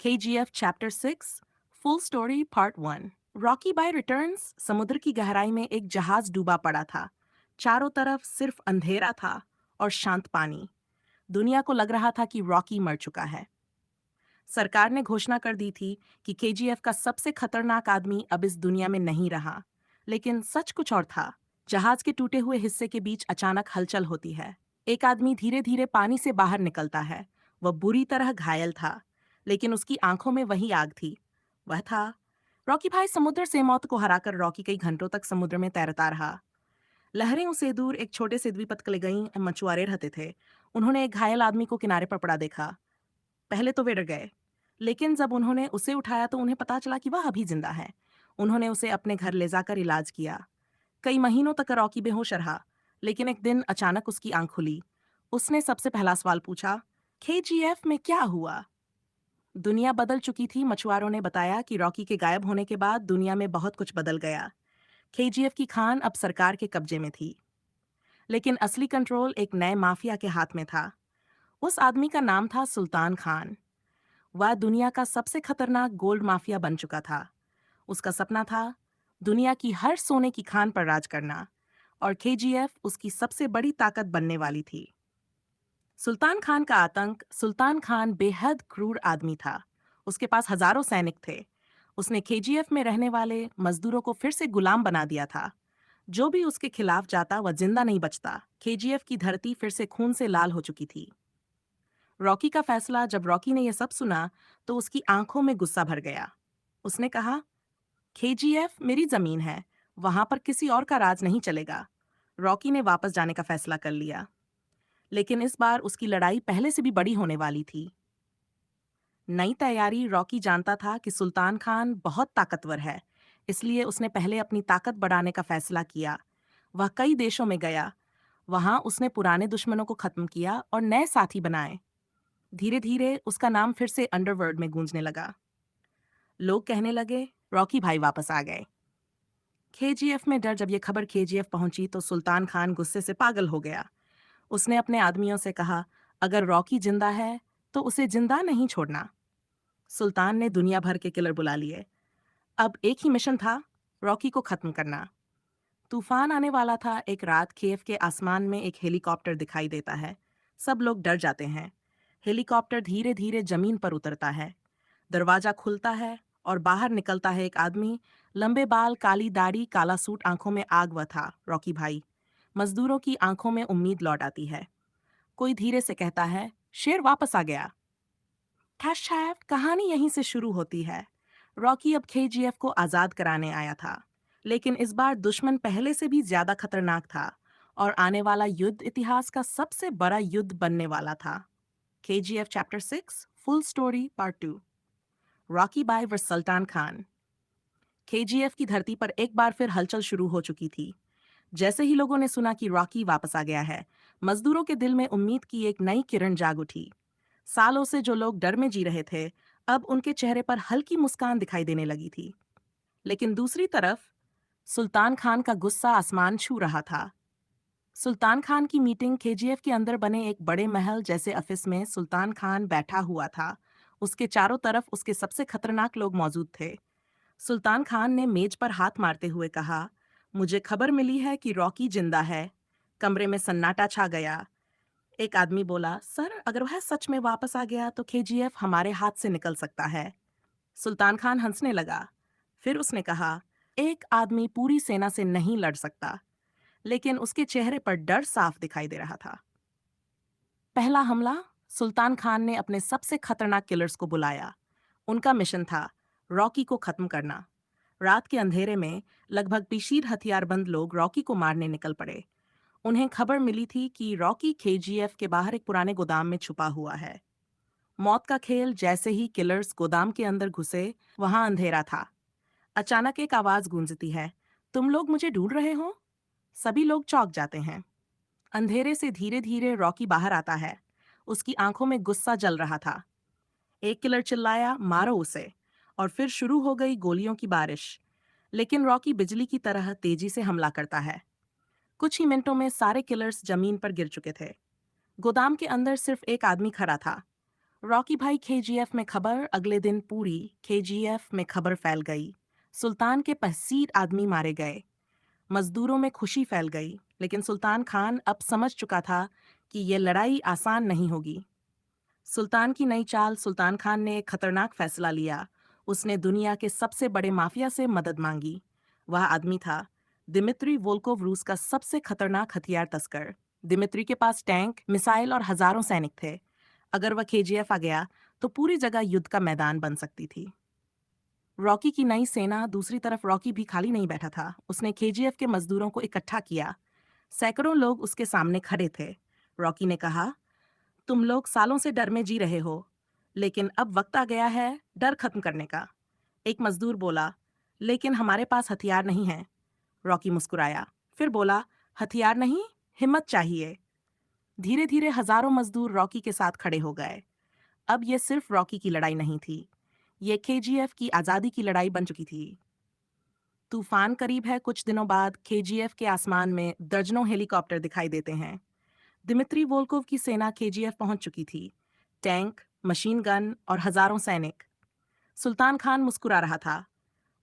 KGF Chapter 6 Full Story Part 1 Rocky बाय returns समुद्र की गहराई में एक जहाज डूबा पड़ा था। चारों तरफ सिर्फ अंधेरा था और शांत पानी। दुनिया को लग रहा था कि रॉकी मर चुका है। सरकार ने घोषणा कर दी थी कि केजीएफ का सबसे खतरनाक आदमी अब इस दुनिया में नहीं रहा। लेकिन सच कुछ और था। जहाज के टूटे हुए हिस्से के बीच अचानक हलचल होती है। एक आदमी धीरे धीरे पानी से बाहर निकलता है। वह बुरी तरह घायल था, लेकिन उसकी आंखों में वही आग थी। वह था रॉकी भाई। समुद्र से मौत को हराकर रॉकी कई घंटों तक समुद्र में तैरता रहा। लहरें उसे दूर एक छोटे से द्वीप तक ले गईं। मछुआरे रहते थे। उन्होंने एक घायल आदमी को किनारे पर पड़ा देखा। पहले तो वे डर गए, लेकिन जब उन्होंने उसे उठाया तो उन्हें पता चला कि वह अभी जिंदा है। उन्होंने उसे अपने घर ले जाकर इलाज किया। कई महीनों तक रॉकी बेहोश रहा, लेकिन एक दिन अचानक उसकी आंख खुली। उसने सबसे पहला सवाल पूछा, केजीएफ में क्या हुआ? दुनिया बदल चुकी थी। मछुआरों ने बताया कि रॉकी के गायब होने के बाद दुनिया में बहुत कुछ बदल गया। केजीएफ की खान अब सरकार के कब्जे में थी, लेकिन असली कंट्रोल एक नए माफिया के हाथ में था। उस आदमी का नाम था सुल्तान खान। वह दुनिया का सबसे खतरनाक गोल्ड माफिया बन चुका था। उसका सपना था दुनिया की हर सोने की खान पर राज करना, और केजीएफ उसकी सबसे बड़ी ताकत बनने वाली थी। सुल्तान खान का आतंक। सुल्तान खान बेहद क्रूर आदमी था। उसके पास हजारों सैनिक थे। उसने केजीएफ में रहने वाले मजदूरों को फिर से गुलाम बना दिया था। जो भी उसके खिलाफ जाता वह जिंदा नहीं बचता। केजीएफ की धरती फिर से खून से लाल हो चुकी थी। रॉकी का फैसला। जब रॉकी ने यह सब सुना तो उसकी आंखों में गुस्सा भर गया। उसने कहा, केजीएफ मेरी जमीन है, वहां पर किसी और का राज नहीं चलेगा। रॉकी ने वापस जाने का फैसला कर लिया, लेकिन इस बार उसकी लड़ाई पहले से भी बड़ी होने वाली थी। नई तैयारी। रॉकी जानता था कि सुल्तान खान बहुत ताकतवर है, इसलिए उसने पहले अपनी ताकत बढ़ाने का फैसला किया। वह कई देशों में गया। वहां उसने पुराने दुश्मनों को खत्म किया और नए साथी बनाए। धीरे धीरे उसका नाम फिर से अंडरवर्ल्ड में गूंजने लगा। लोग कहने लगे, रॉकी भाई वापस आ गए। केजीएफ में डर। जब ये खबर केजीएफ पहुंची तो सुल्तान खान गुस्से से पागल हो गया। उसने अपने आदमियों से कहा, अगर रॉकी जिंदा है तो उसे जिंदा नहीं छोड़ना। सुल्तान ने दुनिया भर के किलर बुला लिए। अब एक ही मिशन था, रॉकी को खत्म करना। तूफान आने वाला था। एक रात केव के आसमान में एक हेलीकॉप्टर दिखाई देता है। सब लोग डर जाते हैं। हेलीकॉप्टर धीरे धीरे जमीन पर उतरता है। दरवाजा खुलता है और बाहर निकलता है एक आदमी। लंबे बाल, काली दाढ़ी, काला सूट, आंखों में आग। वह था रॉकी भाई। मजदूरों की आंखों में उम्मीद लौट आती है। कोई धीरे से कहता है, शेर वापस आ गया। ठैफ कहानी यहीं से शुरू होती है। रॉकी अब केजीएफ को आजाद कराने आया था, लेकिन इस बार दुश्मन पहले से भी ज्यादा खतरनाक था, और आने वाला युद्ध इतिहास का सबसे बड़ा युद्ध बनने वाला था। KGF chapter 6 full story part 2 Rocky बाय वर्सेस सुल्तान खान। केजीएफ की धरती पर एक बार फिर हलचल शुरू हो चुकी थी। जैसे ही लोगों ने सुना कि रॉकी वापस आ गया है, मजदूरों के दिल में उम्मीद की एक नई किरण जाग उठी। सालों से जो लोग डर में जी रहे थे, अब उनके चेहरे पर हल्की मुस्कान दिखाई देने लगी थी। लेकिन दूसरी तरफ सुल्तान खान का गुस्सा आसमान छू रहा था। सुल्तान खान की मीटिंग। केजीएफ के अंदर बने एक बड़े महल जैसे ऑफिस में सुल्तान खान बैठा हुआ था। उसके चारों तरफ उसके सबसे खतरनाक लोग मौजूद थे। सुल्तान खान ने मेज पर हाथ मारते हुए कहा, मुझे खबर मिली है कि रॉकी जिंदा है। कमरे में सन्नाटा छा गया। एक आदमी बोला, सर अगर वह सच में वापस आ गया तो केजीएफ हमारे हाथ से निकल सकता है। सुल्तान खान हंसने लगा। फिर उसने कहा, एक आदमी पूरी सेना से नहीं लड़ सकता। लेकिन उसके चेहरे पर डर साफ दिखाई दे रहा था। पहला हमला। सुल्तान खान ने अपने सबसे खतरनाक किलर्स को बुलाया। उनका मिशन था रॉकी को खत्म करना। रात के अंधेरे में लगभग 20 हथियारबंद लोग रॉकी को मारने निकल पड़े। उन्हें खबर मिली थी कि रॉकी केजीएफ के बाहर एक पुराने गोदाम में छुपा हुआ है। मौत का खेल। जैसे ही किलर्स गोदाम के अंदर घुसे, वहां अंधेरा था। अचानक एक आवाज गूंजती है, तुम लोग मुझे ढूंढ रहे हो? सभी लोग चौंक जाते हैं। अंधेरे से धीरे धीरे रॉकी बाहर आता है। उसकी आंखों में गुस्सा जल रहा था। एक किलर चिल्लाया, मारो उसे। और फिर शुरू हो गई गोलियों की बारिश। लेकिन रॉकी बिजली की तरह तेजी से हमला करता है। कुछ ही मिनटों में सारे किलर्स जमीन पर गिर चुके थे। गोदाम के अंदर सिर्फ एक आदमी खड़ा था। रॉकी भाई केजीएफ में खबर अगले दिन पूरी केजीएफ में खबर फैल गई। सुल्तान के 25 आदमी मारे गए। मजदूरों में खुशी फैल गई, लेकिन सुल्तान खान अब समझ चुका था कि ये लड़ाई आसान नहीं होगी। सुल्तान की नई चाल। सुल्तान खान ने एक खतरनाक फैसला लिया। उसने दुनिया के सबसे बड़े माफिया से मदद मांगी। वह आदमी था दिमित्री वोल्कोव, रूस का सबसे खतरनाक हथियार तस्कर। दिमित्री के पास टैंक, मिसाइल और हजारों सैनिक थे। अगर वह केजीएफ आ गया तो पूरी जगह युद्ध का मैदान बन सकती थी। रॉकी की नई सेना। दूसरी तरफ रॉकी भी खाली नहीं बैठा था। उसने केजीएफ के मजदूरों को इकट्ठा किया। सैकड़ों लोग उसके सामने खड़े थे। रॉकी ने कहा, तुम लोग सालों से डर में जी रहे हो, लेकिन अब वक्त आ गया है डर खत्म करने का। एक मजदूर बोला, लेकिन हमारे पास हथियार नहीं है। रॉकी मुस्कुराया, फिर बोला, हथियार नहीं, हिम्मत चाहिए। धीरे धीरे हजारों मजदूर रॉकी के साथ खड़े हो गए। अब ये सिर्फ रॉकी की लड़ाई नहीं थी, ये केजीएफ की आजादी की लड़ाई बन चुकी थी। तूफान करीब है। कुछ दिनों बाद केजीएफ के आसमान में दर्जनों हेलीकॉप्टर दिखाई देते हैं। दिमित्री वोल्कोव की सेना केजीएफ पहुंच चुकी थी। टैंक, मशीन गन और हजारों सैनिक। सुल्तान खान मुस्कुरा रहा था।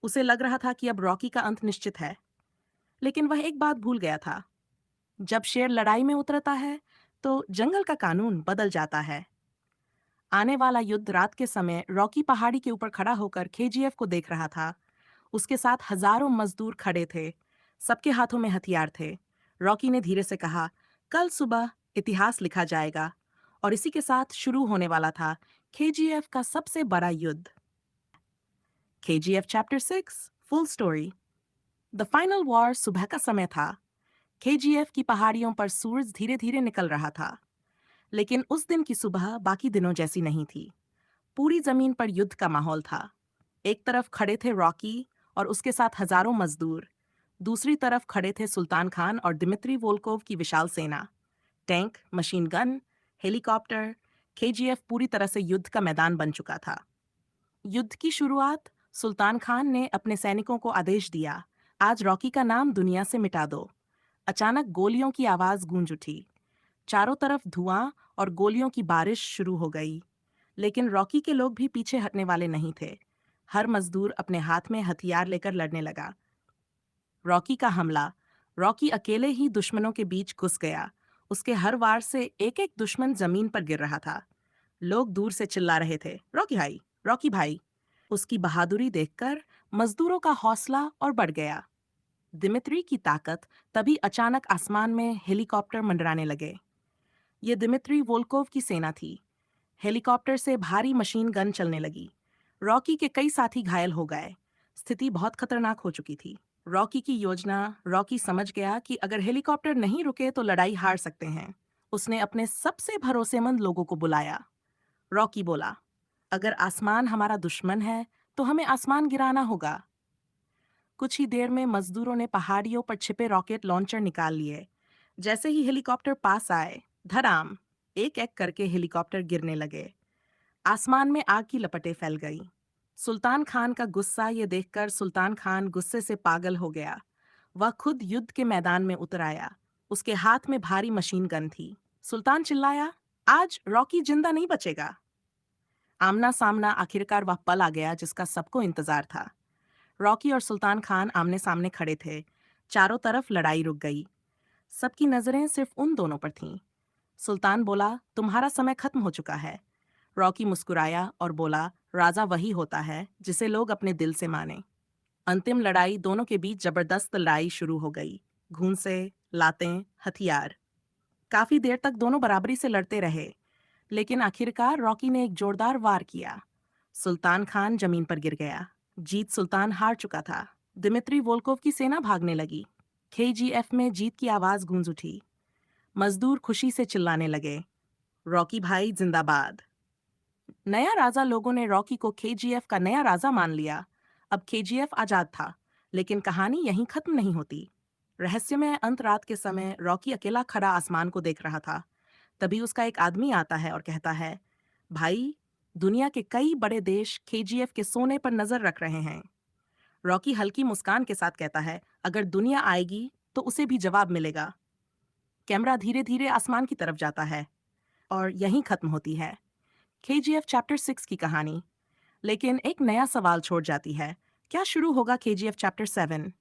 उसे लग रहा था कि अब रॉकी का अंत निश्चित है। लेकिन वह एक बात भूल गया था। जब शेर लड़ाई में उतरता है तो जंगल का कानून बदल जाता है। आने वाला युद्ध। रात के समय रॉकी पहाड़ी के ऊपर खड़ा होकर केजीएफ को देख रहा था। उसके साथ हजारों मजदूर खड़े थे। सबके हाथों में हथियार थे। रॉकी ने धीरे से कहा, कल सुबह इतिहास लिखा जाएगा। और इसी के साथ शुरू होने वाला था केजीएफ का सबसे बड़ा युद्ध। KGF chapter 6 full story. The final war. सुबह का समय था। केजीएफ की पहाड़ियों पर सूरज धीरे धीरे निकल रहा था। लेकिन उस दिन की सुबह बाकी दिनों जैसी नहीं थी। पूरी जमीन पर युद्ध का माहौल था। एक तरफ खड़े थे रॉकी और उसके साथ हजारों मजदूर। दूसरी तरफ खड़े थे सुल्तान खान और दिमित्री वोल्कोव की विशाल सेना। Tank, machine gun, helicopter. KGF पूरी तरह से युद्ध का मैदान बन चुका था। युद्ध की शुरुआत। सुल्तान खान ने अपने सैनिकों को आदेश दिया, आज रॉकी का नाम दुनिया से मिटा दो। अचानक गोलियों की आवाज गूंज उठी। चारों तरफ धुआं और गोलियों की बारिश शुरू हो गई। लेकिन रॉकी के लोग भी पीछे हटने वाले नहीं थे। हर मजदूर अपने हाथ में हथियार लेकर लड़ने लगा। रॉकी का हमला। रॉकी अकेले ही दुश्मनों के बीच घुस गया। उसके हर वार से एक एक दुश्मन जमीन पर गिर रहा था। लोग दूर से चिल्ला रहे थे, रॉकी भाई, रॉकी भाई। उसकी बहादुरी देखकर मजदूरों का हौसला और बढ़ गया। दिमित्री की ताकत। तभी अचानक आसमान में हेलीकॉप्टर मंडराने लगे। ये दिमित्री वोल्कोव की सेना थी। हेलीकॉप्टर से भारी मशीन गन चलने लगी। रॉकी के कई साथी घायल हो गए। स्थिति बहुत खतरनाक हो चुकी थी। रॉकी की योजना। रॉकी समझ गया कि अगर हेलीकॉप्टर नहीं रुके तो लड़ाई हार सकते हैं। उसने अपने सबसे भरोसेमंद लोगों को बुलाया। रॉकी बोला, अगर आसमान हमारा दुश्मन है तो हमें आसमान गिराना होगा। कुछ ही देर में मजदूरों ने पहाड़ियों पर छिपे रॉकेट लॉन्चर निकाल लिए। जैसे ही हेलीकॉप्टर पास आए, धड़ाम, एक एक करके हेलीकॉप्टर गिरने लगे। आसमान में आग की लपटें फैल गई। सुल्तान खान का गुस्सा। ये देखकर सुल्तान खान गुस्से से पागल हो गया। वह खुद युद्ध के मैदान में उतर आया। उसके हाथ में भारी मशीन गन थी। सुल्तान चिल्लाया, आज रॉकी जिंदा नहीं बचेगा। आमना सामना। आखिरकार वह पल आ गया जिसका सबको इंतजार था। रॉकी और सुल्तान खान आमने सामने खड़े थे। चारों तरफ लड़ाई रुक गई। सबकी नजरें सिर्फ उन दोनों पर थीं। सुल्तान बोला, तुम्हारा समय खत्म हो चुका है। रॉकी मुस्कुराया और बोला, राजा वही होता है जिसे लोग अपने दिल से माने। अंतिम लड़ाई। दोनों के बीच जबरदस्त लड़ाई शुरू हो गई। घूंसे, लातें, हथियार। काफी देर तक दोनों बराबरी से लड़ते रहे, लेकिन आखिरकार रॉकी ने एक जोरदार वार किया। सुल्तान खान जमीन पर गिर गया। जीत। सुल्तान हार चुका था। दिमित्री वोल्कोव की सेना भागने लगी। केजीएफ में जीत की आवाज गूंज उठी। मजदूर खुशी से चिल्लाने लगे, रॉकी भाई जिंदाबाद। नया राजा। लोगों ने रॉकी को केजीएफ का नया राजा मान लिया। अब केजीएफ आजाद था। लेकिन कहानी यहीं खत्म नहीं होती। रहस्यमय अंत। रात के समय रॉकी अकेला खड़ा आसमान को देख रहा था। तभी उसका एक आदमी आता है और कहता है, भाई, दुनिया के कई बड़े देश केजीएफ के सोने पर नजर रख रहे हैं। रॉकी हल्की मुस्कान के साथ कहता है, अगर दुनिया आएगी तो उसे भी जवाब मिलेगा। कैमरा धीरे धीरे आसमान की तरफ जाता है और यहीं खत्म होती है केजीएफ चैप्टर 6 की कहानी। लेकिन एक नया सवाल छोड़ जाती है, क्या शुरू होगा केजीएफ चैप्टर 7?